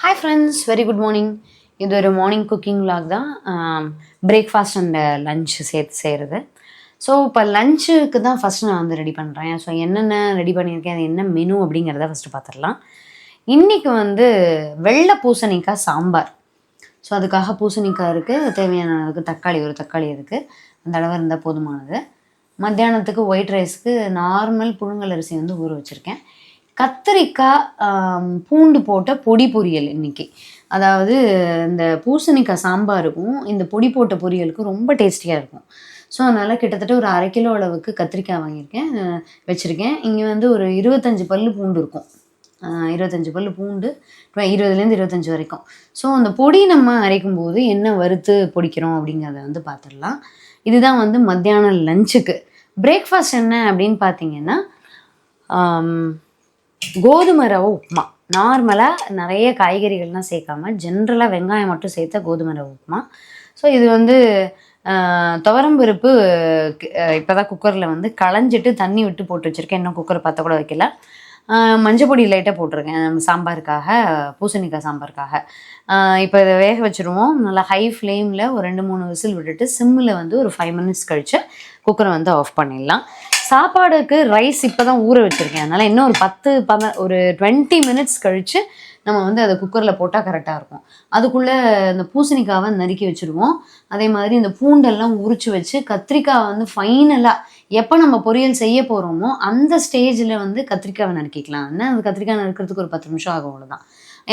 Hi friends, very good morning. இது ஒரு morning cooking vlog தான். பிரேக்ஃபாஸ்ட் அண்ட் லன்ச் சேர்த்து செய்கிறது. ஸோ இப்போ லஞ்சுக்கு தான் ஃபஸ்ட்டு நான் வந்து ரெடி பண்ணுறேன். ஸோ என்னென்ன ரெடி பண்ணியிருக்கேன், அது என்ன மெனு அப்படிங்கிறத ஃபஸ்ட்டு பார்த்துடலாம். இன்றைக்கி வந்து வெள்ளை பூசணிக்காய் சாம்பார். ஸோ அதுக்காக பூசணிக்காய் இருக்குது, தேவையான அளவுக்கு தக்காளி, ஒரு தக்காளி இருக்குது, அந்த அளவு இருந்தால் போதுமானது. மத்தியானத்துக்கு ஒயிட் ரைஸ்க்கு நார்மல் புழுங்கல் அரிசி வந்து ஊற வச்சுருக்கேன். கத்திரிக்காய் பூண்டு போட்ட பொடி பொரியல் இன்றைக்கி. அதாவது இந்த பூசணிக்காய் சாம்பாருக்கும் இந்த பொடி போட்ட பொரியலுக்கும் ரொம்ப டேஸ்டியாக இருக்கும். ஸோ அதனால் கிட்டத்தட்ட ஒரு 1/2 கிலோ அளவுக்கு கத்திரிக்காய் வாங்கியிருக்கேன், வச்சுருக்கேன். இங்கே வந்து ஒரு 25 பல் பூண்டு இருக்கும். 25 பல் பூண்டு, 20லேருந்து 25 வரைக்கும். ஸோ அந்த பொடி நம்ம அரைக்கும்போது என்ன வறுத்து பொடிக்கிறோம் அப்படிங்கிறத வந்து பார்த்துடலாம். இதுதான் வந்து மத்தியானம் லஞ்சுக்கு. பிரேக்ஃபாஸ்ட் என்ன அப்படின்னு பார்த்தீங்கன்னா, கோதுமை ரவை உப்புமா. நார்மலாக நிறைய காய்கறிகள்லாம் சேர்க்காம ஜென்ரலாக வெங்காயம் மட்டும் சேர்த்த கோதுமை ரவை உப்புமா. ஸோ இது வந்து துவரம்பருப்பு இப்போ தான் குக்கரில் வந்து களைஞ்சிட்டு தண்ணி விட்டு போட்டு வச்சுருக்கேன். இன்னும் குக்கரை பார்த்த கூட வைக்கல. மஞ்சள் பொடி லைட்டாக போட்டிருக்கேன் சாம்பாருக்காக, பூசணிக்காய் சாம்பாருக்காக. இப்போ இதை வேக வச்சுருவோம். நல்லா ஹை ஃப்ளேமில் ஒரு 2-3 விசில் விட்டுட்டு சிம்மில் வந்து ஒரு 5 மினிட்ஸ் கழித்து குக்கரை வந்து ஆஃப் பண்ணிடலாம். சாப்பாடுக்கு ரைஸ் இப்போ தான் ஊற வச்சுருக்கேன். அதனால் இன்னும் ஒரு 20 மினிட்ஸ் கழித்து நம்ம வந்து அதை குக்கரில் போட்டால் கரெக்டாக இருக்கும். அதுக்குள்ளே இந்த பூசணிக்காவை நறுக்கி வச்சுருவோம். அதே மாதிரி இந்த பூண்டெல்லாம் உரித்து வச்சு கத்திரிக்காய் வந்து ஃபைனலாக எப்போ நம்ம பொரியல் செய்ய போகிறோமோ அந்த ஸ்டேஜில் வந்து கத்திரிக்காவை நறுக்கிக்கலாம். அந்த கத்திரிக்காய் நறுக்கிறதுக்கு ஒரு 10 நிமிஷம் ஆகும், அவ்வளோதான்.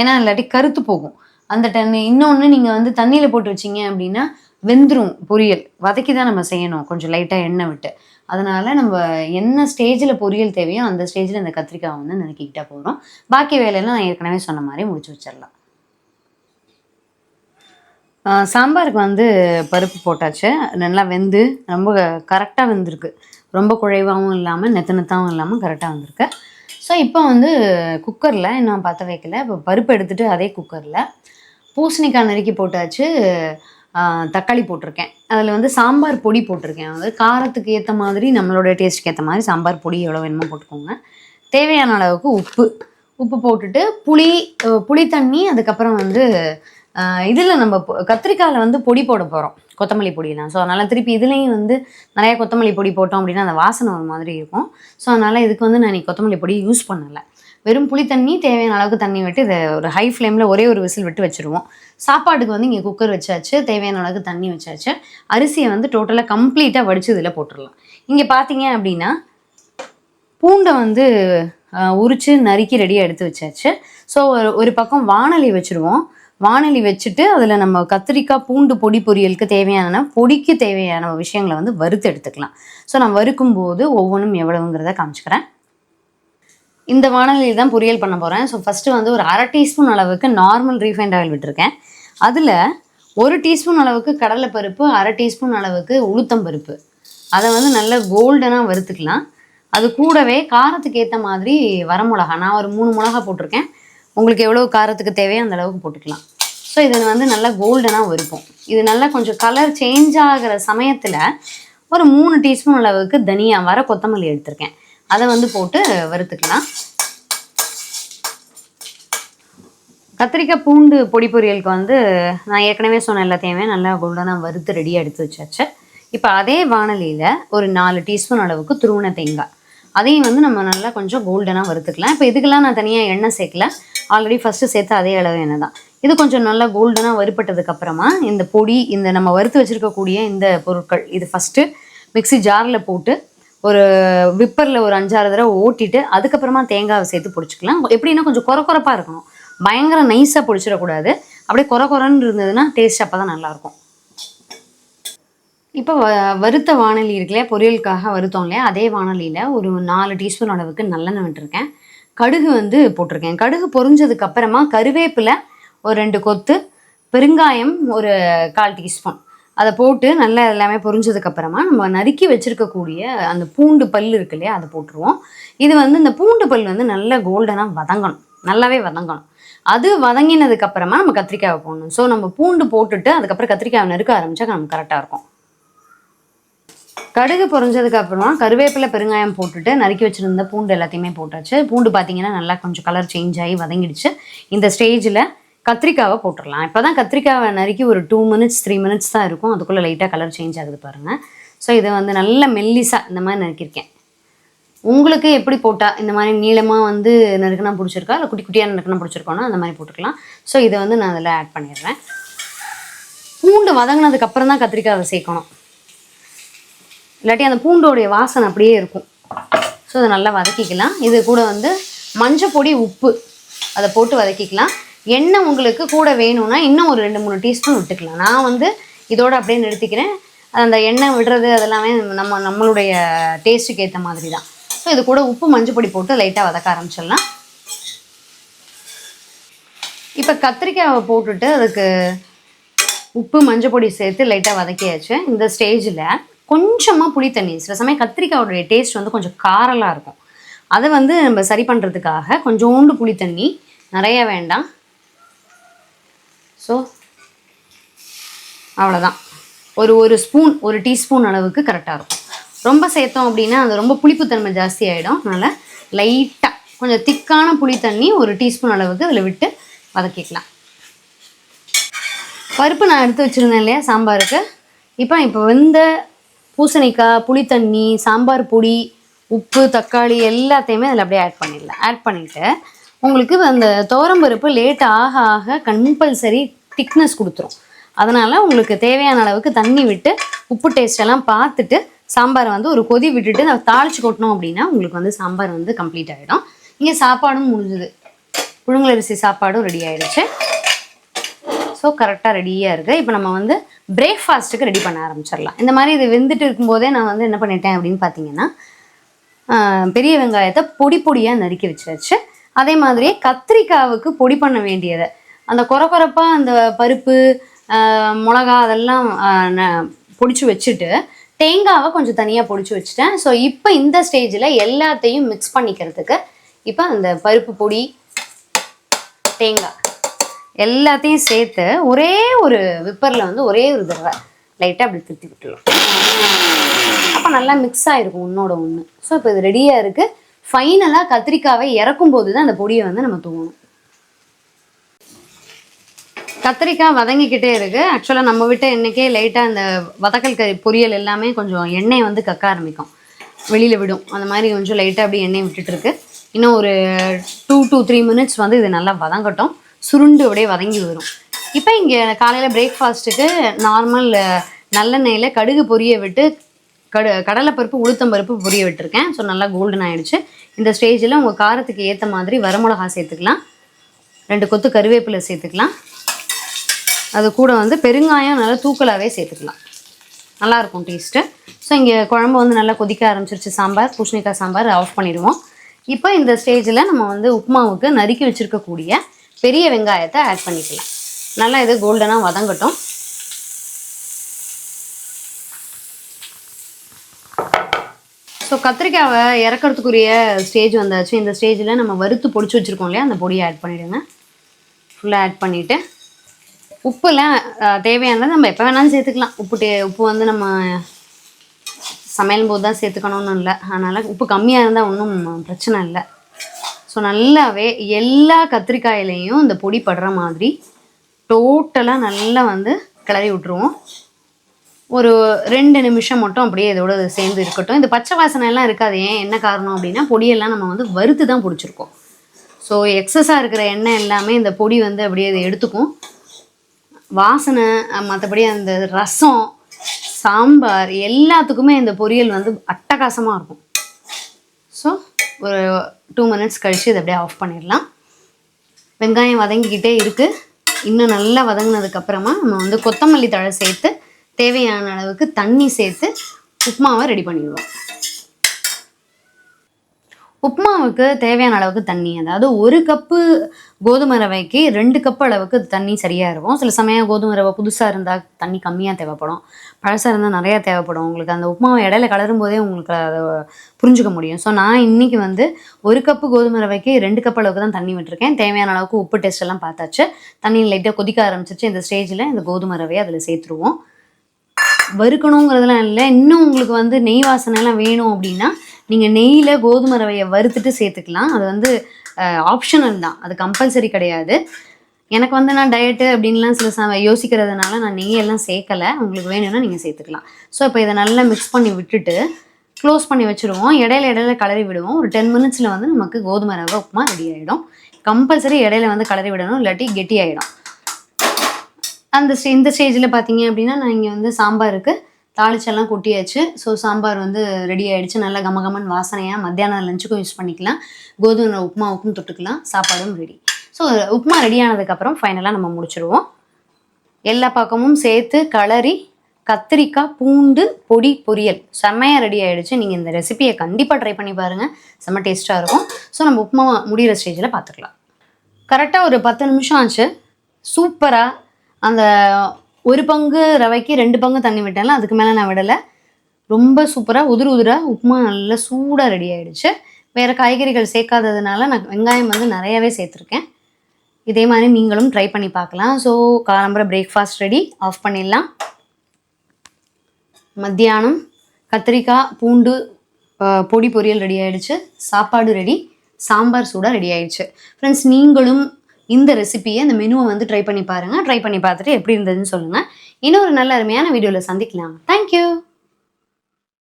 ஏன்னா இல்லாட்டி கருத்து போகும் அந்த இன்னொன்று நீங்கள் வந்து தண்ணியில் போட்டு வச்சிங்க அப்படின்னா வெந்துடும். பொரியல் வதக்கி தான் நம்ம செய்யணும், கொஞ்சம் லைட்டாக எண்ணெய் விட்டு. அதனால் நம்ம என்ன ஸ்டேஜில் பொரியல் தேவையோ அந்த ஸ்டேஜில் இந்த கத்திரிக்காய் வந்து நறுக்கிக்கிட்டால் போகிறோம். பாக்கி வேலையெல்லாம் நான் ஏற்கனவே சொன்ன மாதிரி முடிச்சு வச்சிடலாம். சாம்பாருக்கு வந்து பருப்பு போட்டாச்சு, நல்லா வெந்து ரொம்ப கரெக்டாக வெந்திருக்கு. ரொம்ப குழைவாகவும் இல்லாமல் நெத்தனத்தாகவும் இல்லாமல் கரெக்டாக வந்திருக்கு. ஸோ இப்போ வந்து குக்கரில் இன்னும் பற்ற வைக்கல. இப்போ பருப்பு எடுத்துகிட்டு அதே குக்கரில் பூசணிக்காய் நறுக்கி போட்டாச்சு, தக்காளி போட்டிருக்கேன். அதில் வந்து சாம்பார் பொடி போட்டிருக்கேன். அதாவது காரத்துக்கு ஏற்ற மாதிரி, நம்மளோட டேஸ்ட்டுக்கு ஏற்ற மாதிரி சாம்பார் பொடி எவ்வளோ வேணுமோ போட்டுக்கோங்க. தேவையான அளவுக்கு உப்பு போட்டுட்டு புளி தண்ணி, அதுக்கப்புறம் வந்து இதில் நம்ம கத்திரிக்காயில் வந்து பொடி போட போகிறோம், கொத்தமல்லி பொடியெலாம். ஸோ அதனால் திருப்பி இதுலேயும் வந்து நிறையா கொத்தமல்லி பொடி போட்டோம் அப்படின்னா அந்த வாசனை ஒரு மாதிரி இருக்கும். ஸோ அதனால் இதுக்கு வந்து நான் கொத்தமல்லி பொடி யூஸ் பண்ணலை. வெறும் புளி தண்ணி, தேவையான அளவுக்கு தண்ணி விட்டு இதை ஒரு ஹை ஃப்ளேமில் ஒரே ஒரு விசில் விட்டு வச்சுருவோம். சாப்பாட்டுக்கு வந்து இங்கே குக்கர் வச்சாச்சு, தேவையான அளவுக்கு தண்ணி வச்சாச்சு. அரிசியை வந்து டோட்டலாக கம்ப்ளீட்டாக வடித்து இதில் போட்டுடலாம். இங்கே பார்த்தீங்க அப்படின்னா பூண்டை வந்து உரித்து நறுக்கி ரெடியாக எடுத்து வச்சாச்சு. ஸோ ஒரு பக்கம் வாணலி வச்சுருவோம். வாணலி வச்சுட்டு அதில் நம்ம கத்திரிக்காய் பூண்டு பொடி பொரியலுக்கு பொடிக்கு தேவையான விஷயங்களை வந்து வறுத்து எடுத்துக்கலாம். ஸோ நான் வறுக்கும்போது ஒவ்வொன்றும் எவ்வளவுங்கிறத காமிச்சுக்கிறேன். இந்த வாணலியில் தான் பொரியல் பண்ண போகிறேன். ஸோ ஃபஸ்ட்டு வந்து ஒரு 1/2 டீஸ்பூன் அளவுக்கு நார்மல் ரீஃபைண்ட் ஆயில் விட்டுருக்கேன். அதில் 1 டீஸ்பூன் அளவுக்கு கடலைப்பருப்பு, 1/2 டீஸ்பூன் அளவுக்கு உளுத்தம்பருப்பு, அதை வந்து நல்லா கோல்டனாக வறுத்துக்கலாம். அது கூடவே காரத்துக்கு ஏற்ற மாதிரி வரமிளகா, நான் ஒரு 3 மிளகா போட்டிருக்கேன். உங்களுக்கு எவ்வளோ காரத்துக்கு தேவையோ அந்த அளவுக்கு போட்டுக்கலாம். ஸோ இதை வந்து நல்லா கோல்டனாக வறுப்போம். இது நல்லா கொஞ்சம் கலர் சேஞ்ச் ஆகிற சமயத்தில் ஒரு 3 டீஸ்பூன் அளவுக்கு தனியா, வர கொத்தமல்லி எடுத்திருக்கேன், அதை வந்து போட்டு வறுத்துக்கலாம். கத்திரிக்காய் பூண்டு பொடி பொரியலுக்கு வந்து நான் ஏற்கனவே சொன்ன எல்லாத்தையுமே நல்லா கோல்டனாக வறுத்து ரெடியாக எடுத்து வச்சாச்சு. இப்போ அதே வாணலியில் ஒரு 4 டீஸ்பூன் அளவுக்கு துருவன தேங்காய், அதையும் வந்து நம்ம நல்லா கொஞ்சம் கோல்டனாக வறுத்துக்கலாம். இப்போ இதுக்கெல்லாம் நான் தனியாக எண்ணெய் சேர்க்கல, ஆல்ரெடி ஃபஸ்ட்டு சேர்த்து அதே அளவு எண்ணெய் தான். இது கொஞ்சம் நல்லா கோல்டனாக வறுப்பட்டதுக்கப்புறமா இந்த பொடி, இந்த நம்ம வறுத்து வச்சுருக்கக்கூடிய இந்த பொருட்கள், இது ஃபஸ்ட்டு மிக்ஸி ஜாரில் போட்டு ஒரு விப்பரில் ஒரு 5-6 தடவை ஓட்டிட்டு அதுக்கப்புறமா தேங்காவை சேர்த்து பொடிச்சிக்கலாம். எப்படின்னா கொஞ்சம் கொரப்பாக இருக்கணும், பயங்கர நைஸாக பொடிச்சிடக்கூடாது. அப்படியே கொரன்னு இருந்ததுன்னா டேஸ்ட் அப்போ தான் நல்லாயிருக்கும். இப்போ வறுத்த வாணலி இருக்குல்லையா, பொரியலுக்காக வருத்தோம் இல்லையா, அதே வாணலியில் ஒரு 4 டீஸ்பூன் அளவுக்கு நல்லெண்ணெய் விட்டுருக்கேன். கடுகு வந்து போட்டிருக்கேன். கடுகு பொரிஞ்சதுக்கப்புறமா கருவேப்பிலை ஒரு 2 கொத்து, பெருங்காயம் ஒரு 1/4 டீஸ்பூன், அதை போட்டு நல்லா எல்லாமே பொரிஞ்சதுக்கப்புறமா நம்ம நறுக்கி வச்சுருக்கக்கூடிய அந்த பூண்டு பல் இருக்கு இல்லையா, அதை போட்டுருவோம். இது வந்து இந்த பூண்டு பல் வந்து நல்லா கோல்டனாக வதங்கணும், நல்லாவே வதங்கணும். அது வதங்கினதுக்கப்புறமா நம்ம கத்திரிக்காயை போடணும். ஸோ நம்ம பூண்டு போட்டுட்டு அதுக்கப்புறம் கத்திரிக்காயை நறுக்க ஆரம்பித்தா நமக்கு கரெக்டாக இருக்கும். கடுகு பொரிஞ்சதுக்கப்புறமா கருவேப்பிலை, பெருங்காயம் போட்டுட்டு நறுக்கி வச்சுருந்த பூண்டு எல்லாத்தையுமே போட்டாச்சு. பூண்டு பார்த்தீங்கன்னா நல்லா கொஞ்சம் கலர் சேஞ்ச் ஆகி வதங்கிடுச்சு. இந்த ஸ்டேஜில் கத்திரிக்காவை போட்டுடலாம். இப்போ தான் கத்திரிக்காவை நறுக்கி ஒரு 2 மினிட்ஸ் 3 மினிட்ஸ் தான் இருக்கும், அதுக்குள்ளே லைட்டாக கலர் சேஞ்ச் ஆகுது பாருங்கள். ஸோ இதை வந்து நல்ல மெல்லிஸாக இந்த மாதிரி நறுக்கியிருக்கேன். உங்களுக்கு எப்படி போட்டால் இந்த மாதிரி நீளமாக வந்து நறுக்குனா பிடிச்சிருக்கா, இல்லை குட்டி குட்டியாக நறுக்குனா பிடிச்சிருக்கோன்னா அந்த மாதிரி போட்டுக்கலாம். ஸோ இதை வந்து நான் அதில் ஆட் பண்ணிடுறேன். பூண்டு வதங்கினதுக்கப்புறம் தான் கத்திரிக்காவை சேர்க்கணும், இல்லாட்டி அந்த பூண்டோடைய வாசனை அப்படியே இருக்கும். ஸோ அதை நல்லா வதக்கிக்கலாம். இது கூட வந்து மஞ்சள் பொடி, உப்பு அதை போட்டு வதக்கிக்கலாம். எண்ணெய் உங்களுக்கு கூட வேணும்னா இன்னும் ஒரு 2-3 டீஸ்பூன் விட்டுக்கலாம். நான் வந்து இதோடு அப்படியே நிறுத்திக்கிறேன். அந்த எண்ணெய் விடுறது அதெல்லாமே நம்மளுடைய டேஸ்ட்டுக்கு ஏற்ற மாதிரி தான். ஸோ இது கூட உப்பு மஞ்சள் பொடி போட்டு லைட்டாக வதக்க ஆரம்பிச்சிடலாம். இப்போ கத்திரிக்காயை போட்டுட்டு அதுக்கு உப்பு மஞ்சள் பொடி சேர்த்து லைட்டாக வதக்கியாச்சு. இந்த ஸ்டேஜில் கொஞ்சமாக புளி தண்ணி, சில சமயம் கத்திரிக்காயோடைய டேஸ்ட் வந்து கொஞ்சம் காரலாக இருக்கும், அதை வந்து நம்ம சரி பண்ணுறதுக்காக கொஞ்சோண்டு புளி தண்ணி, நிறைய வேண்டாம். ஸோ அவ்வளோதான், ஒரு ஸ்பூன், ஒரு டீஸ்பூன் அளவுக்கு கரெக்டாக இருக்கும். ரொம்ப சேர்த்தோம் அப்படின்னா அது ரொம்ப புளிப்புத்தன்மை ஜாஸ்தி ஆகிடும். அதனால் லைட்டாக கொஞ்சம் திக்கான புளி தண்ணி ஒரு டீஸ்பூன் அளவுக்கு அதில் விட்டு வதக்கிக்கலாம். பருப்பு நான் எடுத்து வச்சுருந்தேன் இல்லையா சாம்பாருக்கு, இப்போ வெந்த பூசணிக்காய், புளி தண்ணி, சாம்பார் பொடி, உப்பு, தக்காளி எல்லாத்தையுமே அதில் அப்படியே ஆட் பண்ணிடலாம். ஆட் பண்ணிவிட்டு உங்களுக்கு அந்த துவரம்பருப்பு லேட் ஆக ஆக கம்பல்சரி திக்னஸ் கொடுத்துரும். அதனால் உங்களுக்கு தேவையான அளவுக்கு தண்ணி விட்டு உப்பு டேஸ்ட் எல்லாம் பார்த்துட்டு சாம்பாரை வந்து ஒரு கொதி விட்டுட்டு நம்ம தாளித்து கொட்டினோம் அப்படின்னா உங்களுக்கு வந்து சாம்பார் வந்து கம்ப்ளீட் ஆகிடும். இங்கே சாப்பாடும் முடிஞ்சுது, புழுங்கலரிசி சாப்பாடும் ரெடி ஆகிடுச்சு. ஸோ கரெக்டாக ரெடியாக இருக்குது. இப்போ நம்ம வந்து பிரேக்ஃபாஸ்ட்டுக்கு ரெடி பண்ண ஆரம்பிச்சிடலாம். இந்த மாதிரி இது வெந்துட்டு இருக்கும்போதே நான் வந்து என்ன பண்ணிட்டேன் அப்படின்னு பார்த்தீங்கன்னா, பெரிய வெங்காயத்தை பொடி பொடியாக நறுக்கி வச்சாச்சு. அதே மாதிரியே கத்திரிக்காவுக்கு பொடி பண்ண வேண்டியதை அந்த கொரப்பாக அந்த பருப்பு, மிளகா அதெல்லாம் பொடிச்சு வச்சுட்டு தேங்காவை கொஞ்சம் தனியாக பொடிச்சு வச்சுட்டேன். ஸோ இப்போ இந்த ஸ்டேஜில் எல்லாத்தையும் மிக்ஸ் பண்ணிக்கிறதுக்கு இப்போ அந்த பருப்பு பொடி, தேங்காய் எல்லாத்தையும் சேர்த்து ஒரே ஒரு விப்பரில் வந்து ஒரே ஒரு தடவை லைட்டாக அப்படி திருத்தி விட்டுலாம். அப்போ நல்லா மிக்ஸ் ஆகிருக்கும் ஒன்றோட ஒன்று. ஸோ இப்போ இது ரெடியாக இருக்குது. ஃபைனலாக கத்திரிக்காவை இறக்கும் போது தான் அந்த பொடியை வந்து நம்ம தூவணும். கத்திரிக்காய் வதங்கிக்கிட்டே இருக்குது. ஆக்சுவலாக நம்ம விட்ட எண்ணெய்க்கே லைட்டாக அந்த வதக்கல் பொரியல் எல்லாமே கொஞ்சம் எண்ணெய் வந்து கக்க ஆரம்பிக்கும், வெளியில் விடும். அந்த மாதிரி கொஞ்சம் லைட்டாக அப்படி எண்ணெய் விட்டுட்டுருக்கு. இன்னும் ஒரு 2 to 3 மினிட்ஸ் வந்து இது நல்லா வதங்கட்டும், சுருண்டு அப்படியே வதங்கி வரும். இப்போ இங்கே காலையில் பிரேக்ஃபாஸ்ட்டுக்கு நார்மல் நல்லெண்ணெயில் கடுகு பொரிய விட்டு கடலைப்பருப்பு, உளுத்தம்பருப்பு பொரிய விட்டுருக்கேன். ஸோ நல்லா கோல்டன் ஆகிடுச்சு. இந்த ஸ்டேஜில் உங்கள் காரத்துக்கு ஏற்ற மாதிரி வரமிளகா சேர்த்துக்கலாம், 2 கொத்து கருவேப்பிலை சேர்த்துக்கலாம். அது கூட வந்து பெருங்காயம் நல்லா தூக்கலாகவே சேர்த்துக்கலாம், நல்லாயிருக்கும் டேஸ்ட்டு. ஸோ இங்கே குழம்பு வந்து நல்லா கொதிக்க ஆரம்பிச்சிருச்சு. சாம்பார், பூசணிக்காய் சாம்பார் ஆஃப் பண்ணிடுவோம். இப்போ இந்த ஸ்டேஜில் நம்ம வந்து உப்புமாவுக்கு நறுக்கி வச்சுருக்கக்கூடிய பெரிய வெங்காயத்தை ஆட் பண்ணிக்கலாம். நல்லா இது கோல்டனாக வதங்கட்டும். ஸோ கத்திரிக்காவை இறக்கிறதுக்குரிய ஸ்டேஜ் வந்தாச்சு. இந்த ஸ்டேஜில் நம்ம வறுத்து பொடிச்சு வச்சுருக்கோம் இல்லையா, அந்த பொடியை ஆட் பண்ணிவிடுங்க. ஃபுல்லாக ஆட் பண்ணிவிட்டு உப்புலாம் தேவையானது நம்ம எப்போ வேணாலும் சேர்த்துக்கலாம். உப்பு வந்து நம்ம சமையல் போது தான் சேர்த்துக்கணும்னு இல்லை, அதனால் உப்பு கம்மியாக இருந்தால் ஒன்றும் பிரச்சனை இல்லை. ஸோ நல்லாவே எல்லா கத்திரிக்காயிலையும் இந்த பொடி படுற மாதிரி டோட்டலாக நல்லா வந்து கிளறி விட்டுருவோம். ஒரு 2 நிமிஷம் மட்டும் அப்படியே இதோட சேர்ந்து இருக்கட்டும். இந்த பச்சை வாசனை எல்லாம் இருக்காது. ஏன், என்ன காரணம் அப்படின்னா பொடியெல்லாம் நம்ம வந்து வறுத்து தான் பிடிச்சிருக்கோம். ஸோ எக்ஸஸாக இருக்கிற எண்ணெய் எல்லாமே இந்த பொடி வந்து அப்படியே இதை எடுத்துக்கும். வாசனை, மற்றபடி அந்த ரசம், சாம்பார் எல்லாத்துக்குமே இந்த பொரியல் வந்து அட்டகாசமாக இருக்கும். ஸோ ஒரு 2 மினிட்ஸ் கழித்து இதை அப்படியே ஆஃப் பண்ணிடலாம். வெங்காயம் வதங்கிக்கிட்டே இருக்குது. இன்னும் நல்லா வதங்கினதுக்கப்புறமா நம்ம வந்து கொத்தமல்லி தழை சேர்த்து தேவையான அளவுக்கு தண்ணி சேர்த்து உப்புமாவை ரெடி பண்ணிடுவோம். உப்புமாவுக்கு தேவையான அளவுக்கு தண்ணி, அதாவது 1 கப்பு கோதுமை ரவைக்கு 2 கப்பு அளவுக்கு தண்ணி சரியாக இருக்கும். சில சமயம் கோதுமை ரவை புதுசாக இருந்தால் தண்ணி கம்மியாக தேவைப்படும், பழசாக இருந்தால் நிறையா தேவைப்படும். உங்களுக்கு அந்த உப்புமாவை இடையில கலரும் போதே உங்களுக்கு அதை புரிஞ்சுக்க முடியும். ஸோ நான் இன்றைக்கி வந்து 1 கப்பு கோதுமை ரவைக்கு 2 கப் அளவுக்கு தான் தண்ணி விட்டுருக்கேன். தேவையான அளவுக்கு உப்பு டெஸ்ட் எல்லாம் பார்த்தாச்சு. தண்ணி லைட்டாக கொதிக்க ஆரம்பிச்சிச்சு. இந்த ஸ்டேஜில் இந்த கோதுமை ரவையை அதில் சேர்த்துருவோம். வறுக்கணுங்கிறதுலாம் இல்லை. இன்னும் உங்களுக்கு வந்து நெய் வாசனைலாம் வேணும் அப்படின்னா நீங்கள் நெய்யில் கோதுமை ரவையை வறுத்துட்டு சேர்த்துக்கலாம். அது வந்து ஆப்ஷனல் தான், அது கம்பல்சரி கிடையாது. எனக்கு வந்து நான் டயட்டு அப்படின்லாம் யோசிக்கிறதுனால நான் நெய்யெல்லாம் சேர்க்கலை. உங்களுக்கு வேணும்னா நீங்கள் சேர்த்துக்கலாம். ஸோ இப்போ இதை நல்லா மிக்ஸ் பண்ணி விட்டுட்டு க்ளோஸ் பண்ணி வச்சுருவோம். இடையில கலரி விடுவோம். ஒரு 10 மினிட்ஸில் வந்து நமக்கு கோதுமை ரவை உப்புமா ரெடி ஆகிடும். கம்பல்சரி இடையில வந்து கலரி விடணும், இல்லாட்டி கெட்டி ஆகிடும். இந்த ஸ்டேஜில் பார்த்தீங்க அப்படின்னா நான் இங்கே வந்து சாம்பாருக்கு தாளிச்செல்லாம் கொட்டியாச்சு. ஸோ சாம்பார் வந்து ரெடி ஆகிடுச்சு. நல்லா கமகமன் வாசனையாக மத்தியானம் லஞ்சுக்கும் யூஸ் பண்ணிக்கலாம், கோதுமை உப்புமாவுக்கும் தொட்டுக்கலாம், சாப்பாடும் ரெடி. ஸோ உப்புமா ரெடி ஆனதுக்கப்புறம் ஃபைனலாக நம்ம முடிச்சுடுவோம். எல்லா பக்கமும் சேர்த்து கலரி கத்திரிக்காய் பூண்டு பொடி பொரியல் செம்மையாக ரெடி ஆகிடுச்சு. நீங்கள் இந்த ரெசிபியை கண்டிப்பாக ட்ரை பண்ணி பாருங்கள், செம்ம டேஸ்ட்டாக இருக்கும். ஸோ நம்ம உப்புமா முடிகிற ஸ்டேஜில் பார்த்துக்கலாம். கரெக்டாக ஒரு 10 நிமிஷம் ஆச்சு. சூப்பராக அந்த 1 பங்கு ரவைக்கு 2 பங்கு தண்ணி விட்டேன்ல, அதுக்கு மேலே நான் விடலை. ரொம்ப சூப்பராக உதிராக உப்புமா நல்லா சூடாக ரெடி ஆகிடுச்சு. வேறு காய்கறிகள் சேர்க்காததுனால நான் வெங்காயம் வந்து நிறையாவே சேர்த்துருக்கேன். இதே மாதிரி நீங்களும் ட்ரை பண்ணி பார்க்கலாம். ஸோ காலம்பர பிரேக்ஃபாஸ்ட் ரெடி, ஆஃப் பண்ணிடலாம். மத்தியானம் கத்திரிக்காய் பூண்டு பொடி பொரியல் ரெடி ஆகிடுச்சு, சாப்பாடு ரெடி, சாம்பார் சூடாக ரெடி ஆகிடுச்சு. ஃப்ரெண்ட்ஸ், நீங்களும் இந்த ரெசிபியை இந்த மெனுவை வந்து ட்ரை பண்ணி பாருங்கள். ட்ரை பண்ணி பார்த்துட்டு எப்படி இருந்ததுன்னு சொல்லுங்கள். இன்னொரு நல்ல அருமையான வீடியோவில் சந்திக்கலாம். தேங்க்யூ.